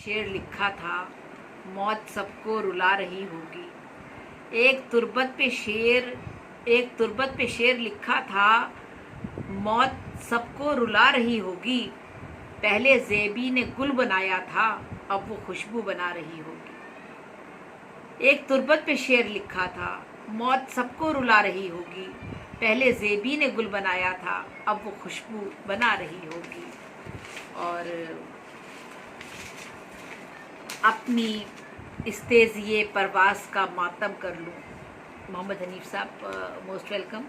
शेर लिखा था, मौत सबको रुला रही होगी। एक तुरबत पे शेर लिखा था, मौत सबको रुला रही होगी। पहले ज़ेबी ने गुल बनाया था, अब वो खुशबू बना रही होगी। एक तुरबत पे शेर लिखा था, मौत सबको रुला रही होगी। पहले ज़ेबी ने गुल बनाया था, अब वो खुशबू बना रही होगी। और अपनी इस तेज़िए परवास का मातम कर लूँ। मोहम्मद हनीफ साहब, मोस्ट वेलकम।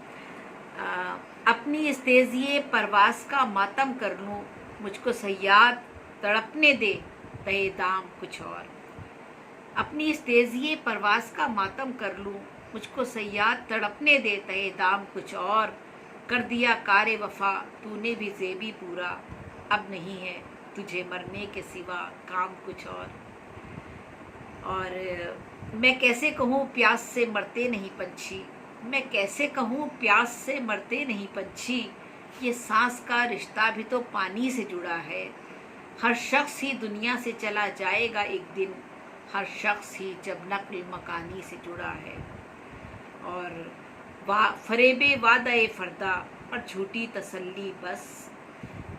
अपनी इस तेज़िए परवास का मातम कर लूँ, मुझको सयाद तड़पने दे तहे दाम कुछ और। अपनी इस तेज़िए परवास का मातम कर लूँ, मुझको सयाद तड़पने दे तहे दाम कुछ और। कर दिया कारे वफा तूने भी ज़ेबी पूरा, अब नहीं है तुझे मरने के सिवा काम कुछ और मैं कैसे कहूँ प्यास से मरते नहीं पंछी, मैं कैसे कहूँ प्यास से मरते नहीं पंछी। ये सांस का रिश्ता भी तो पानी से जुड़ा है। हर शख्स ही दुनिया से चला जाएगा एक दिन, हर शख्स ही जब नक्ल मकानी से जुड़ा है। और फरेबे वादाए फरदा और झूठी तसल्ली बस,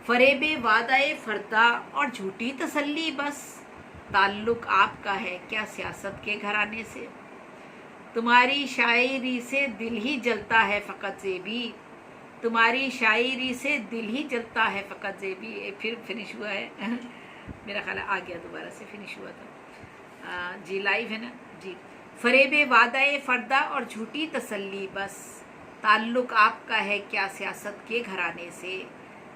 फरेबे वादाए फरदा और झूठी तसल्ली बस। ताल्लुक आपका है क्या सियासत के घराने से, तुम्हारी शायरी से दिल ही जलता है फ़कत ज़ेबी, तुम्हारी शायरी से दिल ही जलता है फ़कत ज़ेबी। फिर फिनिश हुआ है मेरा ख्याल आ गया, दोबारा से फिनिश हुआ था जी, लाइव है ना जी। फरेबे वादाए फरदा और झूठी तसल्ली बस, ताल्लुक आपका है क्या सियासत के घराने से,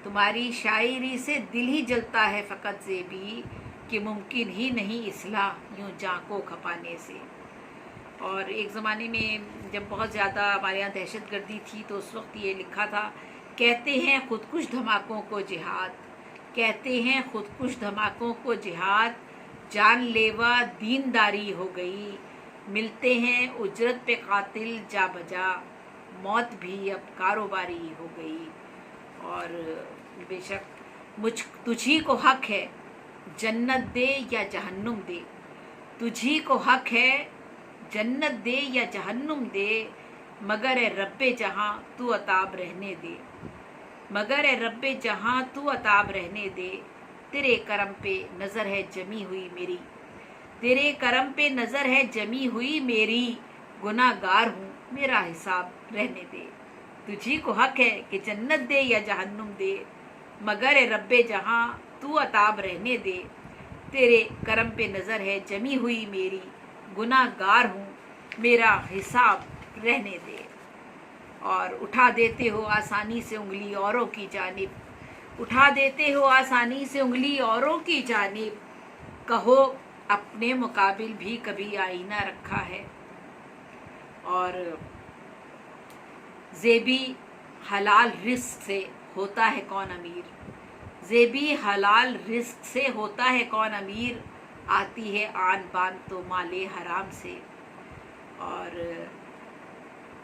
तुम्हारी शायरी से दिल ही जलता है फ़कत ज़ेबी, कि मुमकिन ही नहीं इस्लाह यूँ जाँ को खपाने से। और एक ज़माने में जब बहुत ज़्यादा हमारे यहाँ दहशतगर्दी थी तो उस वक्त ये लिखा था, कहते हैं खुदकुश धमाकों को जिहाद, कहते हैं खुदकुश धमाकों को जिहाद, जानलेवा दीनदारी हो गई, मिलते हैं उजरत पे कातिल जा बजा, मौत भी अब कारोबारी हो गई। और बेशक तुझी को हक है जन्नत दे या जहन्नुम दे, तुझी को हक है जन्नत दे या जहन्नुम दे, मगर ए रब्बे जहाँ तू अताब रहने दे, मगर ए रब्बे जहाँ तू अताब रहने दे। तेरे करम पे नज़र है जमी हुई मेरी, तेरे करम पे नज़र है जमी हुई मेरी, गुनाहगार हूँ मेरा हिसाब रहने दे। तुझी को हक है कि जन्नत दे या जहन्नुम दे, मगर ए रब्बे जहाँ तू अताब रहने दे, तेरे करम पे नज़र है जमी हुई मेरी, गुनाहगार हूँ मेरा हिसाब रहने दे। और उठा देते हो आसानी से उंगली औरों की जानिब, उठा देते हो आसानी से उंगली औरों की जानिब, कहो अपने मुकाबिल भी कभी आईना रखा है। और ज़ेबी हलाल रिस्क से होता है कौन अमीर, ज़ेबी हलाल रिस्क से होता है कौन अमीर, आती है आन बान तो माले हराम से। और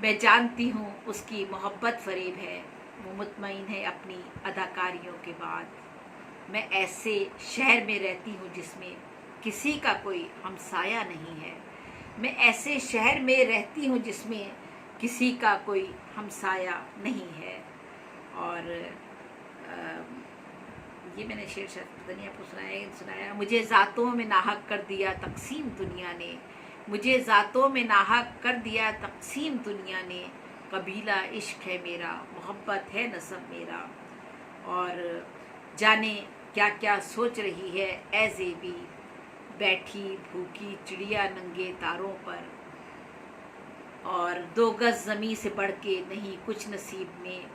मैं जानती हूँ उसकी मोहब्बत फरेब है, वो मुतमईन है अपनी अदाकारियों के बाद। मैं ऐसे शहर में रहती हूँ जिसमें किसी का कोई हमसाया नहीं है, मैं ऐसे शहर में रहती हूँ जिसमें किसी का कोई हमसाया नहीं है। और ये मैंने शेर दुनिया को सुनाया। मुझे ज़ातों में नाहक कर दिया तकसीम दुनिया ने, मुझे ज़ातों में नाहक कर दिया तकसीम दुनिया ने, कबीला इश्क है मेरा मोहब्बत है नसब मेरा। और जाने क्या क्या सोच रही है ए ज़ेबी, बैठी भूखी चिड़िया नंगे तारों पर। और 2 गज़ ज़मीं से बढ़ के नहीं कुछ नसीब में,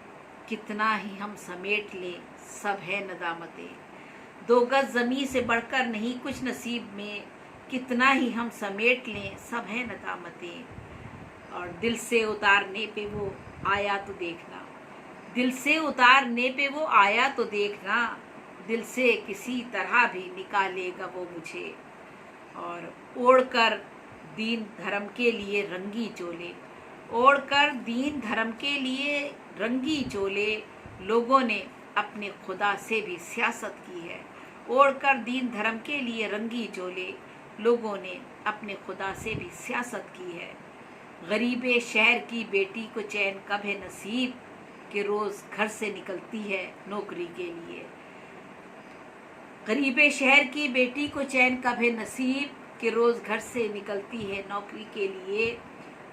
कितना ही हम समेट लें सब है नदामतें। 2 गज़ ज़मीं से बढ़कर नहीं कुछ नसीब में, कितना ही हम समेट लें सब है नदामतें। और दिल से उतारने पे वो आया तो देखना, दिल से उतारने पे वो आया तो देखना, दिल से किसी तरह भी निकालेगा वो मुझे। और ओढ़कर दीन धर्म के लिए रंगी चोले, ओढ़कर दीन धर्म के लिए रंगी चोले, लोगों ने अपने खुदा से भी सियासत की है, ओढ़कर दीन धर्म के लिए रंगी चोले लोगों ने अपने खुदा से भी सियासत की है। गरीबे शहर की बेटी को चैन कब है नसीब कि रोज़ घर से निकलती है नौकरी के लिए। गरीबे शहर की बेटी को चैन कब है नसीब कि रोज़ घर से निकलती है नौकरी के लिए।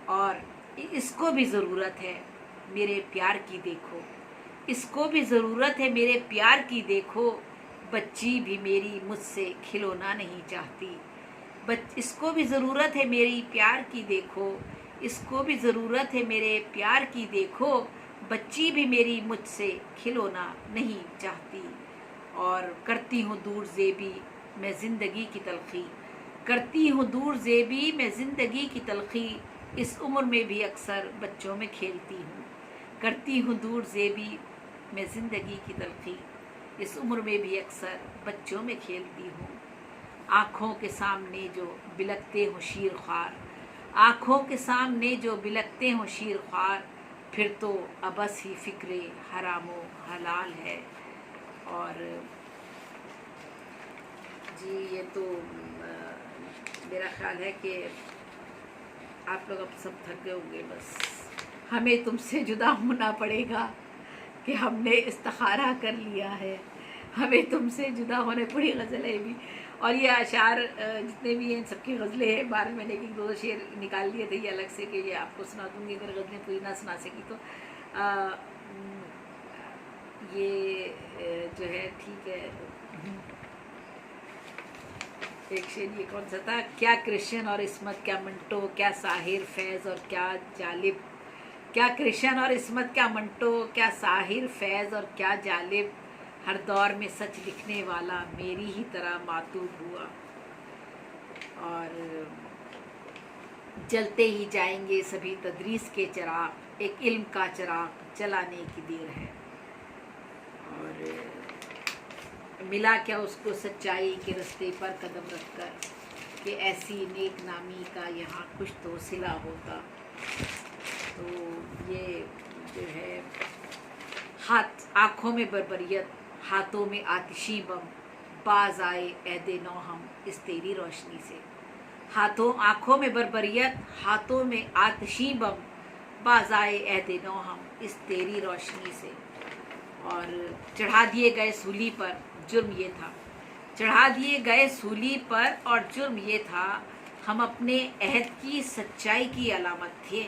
और इसको भी ज़रूरत है मेरे प्यार की देखो, इसको भी ज़रूरत है मेरे प्यार की देखो, बच्ची भी मेरी मुझसे खिलौना नहीं चाहती। इसको भी ज़रूरत है मेरी प्यार की देखो, इसको भी ज़रूरत है मेरे प्यार की देखो, बच्ची भी मेरी मुझसे खिलौना नहीं चाहती। और करती हूँ दूर ज़ेबी मैं ज़िंदगी की तलखी, करती हूँ दूर ज़ेबी मैं ज़िंदगी की तलखी, इस उम्र में भी अक्सर बच्चों में खेलती हूँ। करती हूँ दूर ज़ेबी मैं ज़िंदगी की तलखी, इस उम्र में भी अक्सर बच्चों में खेलती हूँ। आँखों के सामने जो बिलकते हो शीर ख्वार, आँखों के सामने जो बिलकते हो शीर ख्वार, फिर तो अबस ही फ़िक्रे हरामो हलाल है। और जी ये तो मेरा ख्याल है कि आप लोग अब सब थक गए होंगे। बस हमें तुमसे जुदा होना पड़ेगा कि हमने इस्तिखारा कर लिया है, हमें तुमसे जुदा होने पड़ी गज़ल है भी। और ये अशार जितने भी हैं सबकी गज़लें हैं, बार मैंने एक दो शेर निकाल लिए थे ये अलग से कि ये आपको सुना दूँगी अगर गज़लें पूरी ना सुना सकी तो। ये जो है ठीक है। एक शेर ये कौन सा था, क्या कृष्ण और इस्मत क्या मंटो, क्या साहिर फैज़ और क्या जालिब, क्या कृष्ण और इस्मत क्या मंटो, क्या साहिर फैज़ और क्या जालिब, हर दौर में सच लिखने वाला मेरी ही तरह मातूब हुआ। और जलते ही जाएंगे सभी तदरीस के चिराग, एक इल्म का चिराग जलाने की देर है। और मिला क्या उसको सच्चाई के रास्ते पर कदम रखकर कि ऐसी नेक नामी का यहाँ कुछ तो सिला होता। तो ये जो है हाथ आँखों में बरबरियत हाथों में आतिशी बम, बाज आए ऐदे नौ हम इस तेरी रोशनी से। हाथों आँखों में बरबरियत हाथों में आतिशी बम, बाज आए ऐदे नौ हम इस तेरी रोशनी से। और चढ़ा दिए गए सूली पर जुर्म ये था, चढ़ा दिए गए सूली पर और जुर्म ये था, हम अपने अहद की सच्चाई की अलामत थे।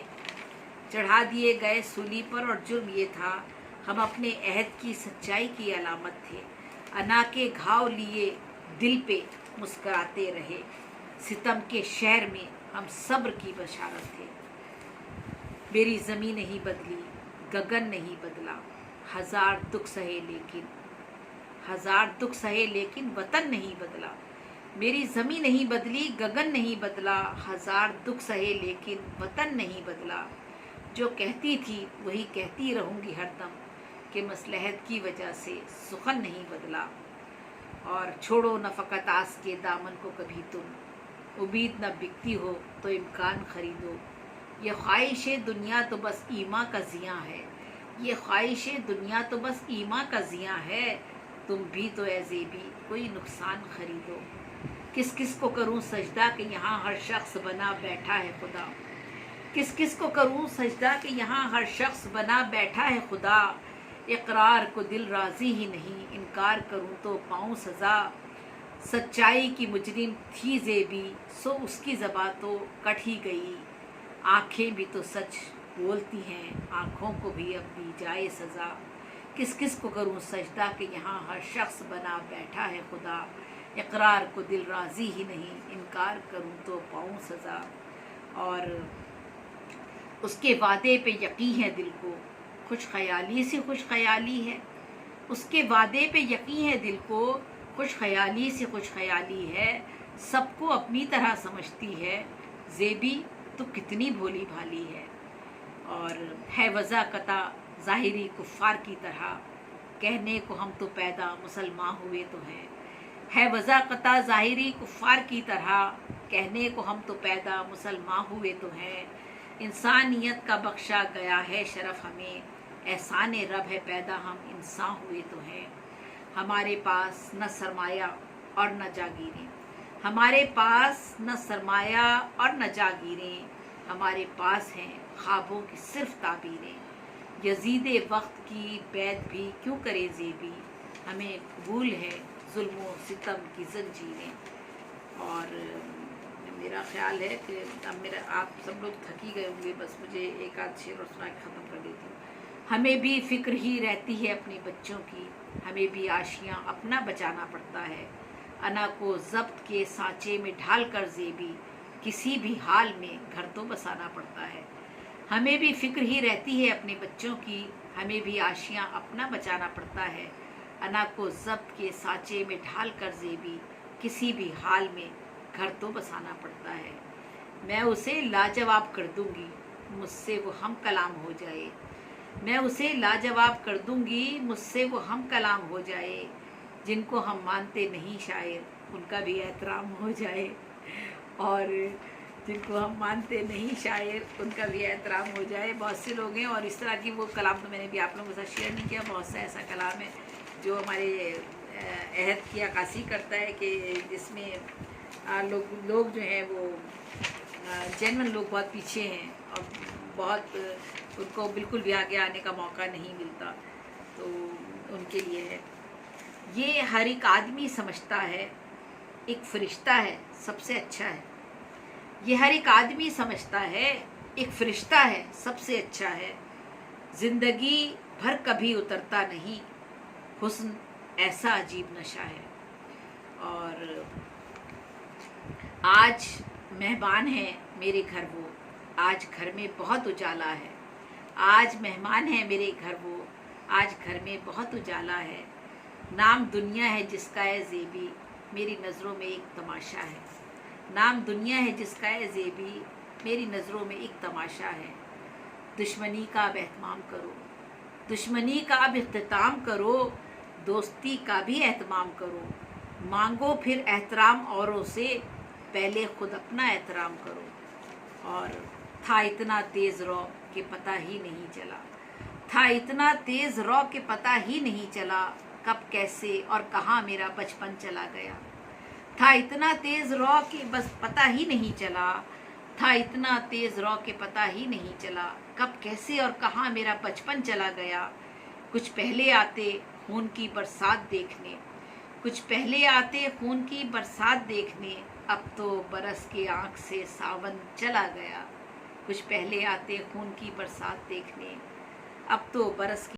चढ़ा दिए गए सूली पर और जुर्म ये था, हम अपने अहद की सच्चाई की अलामत थे। अना के घाव लिए दिल पे मुस्कराते रहे, सितम के शहर में हम सब्र की बशारत थे। मेरी ज़मीन नहीं बदली, गगन नहीं बदला, हजार दुख सहे लेकिन, हजार दुख सहे लेकिन वतन नहीं बदला। मेरी ज़मीन नहीं बदली, गगन नहीं बदला, हजार दुख सहे लेकिन वतन नहीं बदला। जो कहती थी वही कहती रहूँगी हरदम कि मसलहत की वजह से सुखन नहीं बदला। और छोड़ो न फ़कत आस के दामन को कभी तुम, उम्मीद न बिकती हो तो इम्कान ख़रीदो। ये ख्वाहिश दुनिया तो बस ईमा का ज़ियाँ है, ये ख्वाहिश दुनिया तो बस ईमा का ज़ियाँ है, तुम भी तो ए ज़ेबी कोई नुकसान ख़रीदो। किस किस को करूं सजदा कि यहाँ हर शख्स बना बैठा है खुदा, किस किस को करूं सजदा कि यहाँ हर शख्स बना बैठा है खुदा। इकरार को दिल राज़ी ही नहीं, इनकार करूं तो पाऊं सज़ा। सच्चाई की मुजरिम थी ज़ेबी, सो उसकी ज़बां तो कट ही गई। आँखें भी तो सच बोलती हैं, आँखों को भी अब दी जाए सज़ा। किस किस को करूं सजदा कि यहाँ हर शख्स बना बैठा है खुदा। इकरार को दिल राज़ी ही नहीं, इनकार करूं तो पाऊं सज़ा। और उसके वादे पे यकीन है दिल को, खुश ख्याली से खुश ख्याली है। उसके वादे पे यकीन है दिल को, खुश ख्याली से खुश ख्याली है। सबको अपनी तरह समझती है, ज़ेबी तो कितनी भोली भाली है। और है वज़ा कता ज़ाहिरी कुफ़ार की तरह, कहने को हम तो पैदा मुसलमान हुए तो हैं। है वज़ा कता ज़ाहिरी कुफ़ार की तरह, कहने को हम तो पैदा मुसलमान हुए तो हैं। इंसानियत का बख्शा गया है शरफ़ हमें, एहसान रब है पैदा हम इंसान हुए तो हैं। हमारे पास न सरमाया और न जागीरें, हमारे पास न सरमाया और न जागीरें, हमारे पास हैं ख्वाबों की सिर्फ ताबीरें। यजीदे वक्त की बैत भी क्यों करे ज़ेबी, हमें कबूल है जुल्म सितम की जंजीरें। और मेरा ख्याल है कि अब मेरा आप सब लोग थक ही गए होंगे, बस मुझे एक आध शेर और सुना के ख़त्म कर देती हूँ। हमें भी फ़िक्र ही रहती है अपने बच्चों की, हमें भी आशियाँ अपना बचाना पड़ता है। अना को ज़ब्त के सांचे में ढाल कर ज़ेबी, किसी भी हाल में घर तो बसाना पड़ता है। हमें भी फ़िक्र ही रहती है अपने बच्चों की, हमें भी आशियाँ अपना बचाना पड़ता है। अना को ज़ब्त के सांचे में ढाल कर ज़ेबी, किसी भी हाल में घर तो बसाना पड़ता है। मैं उसे लाजवाब कर दूंगी, मुझसे वो हम कलाम हो जाए। मैं उसे लाजवाब कर दूंगी, मुझसे वो हम कलाम हो जाए। जिनको हम मानते नहीं शायर उनका भी एहतराम हो जाए, और जिनको हम मानते नहीं शायर उनका भी एहतराम हो जाए। बहुत से लोग हैं, और इस तरह की वो कलाम तो मैंने भी आप लोगों के साथ शेयर नहीं किया। बहुत सा ऐसा कलाम है जो हमारे अहद की अक्कासी करता है कि जिसमें लोग जो हैं वो जेन्युइन लोग बहुत पीछे हैं और बहुत उनको बिल्कुल भी आगे आने का मौका नहीं मिलता, तो उनके लिए है। ये हर एक आदमी समझता है एक फरिश्ता है सबसे अच्छा है, ये हर एक आदमी समझता है एक फरिश्ता है सबसे अच्छा है। जिंदगी भर कभी उतरता नहीं, हुस्न ऐसा अजीब नशा है। और आज मेहमान है मेरे घर वो, आज घर में बहुत उजाला है। आज मेहमान है मेरे घर वो, आज घर में बहुत उजाला है। नाम दुनिया है जिसका है ज़ेबी, मेरी नज़रों में एक तमाशा है। नाम दुनिया है जिसका है ज़ेबी, मेरी नज़रों में एक तमाशा है। दुश्मनी का अब एहतमाम करो, दुश्मनी का अब इख्तिताम करो, दोस्ती का भी एहतमाम करो। मांगो फिर एहतराम औरों से, पहले खुद अपना एहतराम करो। और था इतना तेज़ रौ कि पता ही नहीं चला, था इतना तेज़ रौ कि पता ही नहीं चला, कब कैसे और कहाँ मेरा बचपन चला गया। था इतना तेज़ रौ कि बस पता ही नहीं चला, था इतना तेज़ रौ कि पता ही नहीं चला, कब कैसे और कहाँ मेरा बचपन चला गया। कुछ पहले आते खून की बरसात देखने, कुछ पहले आते खून की बरसात देखने, अब तो बरस के आँख से सावन चला गया। कुछ पहले आते खून की बरसात देखने, अब तो बरस की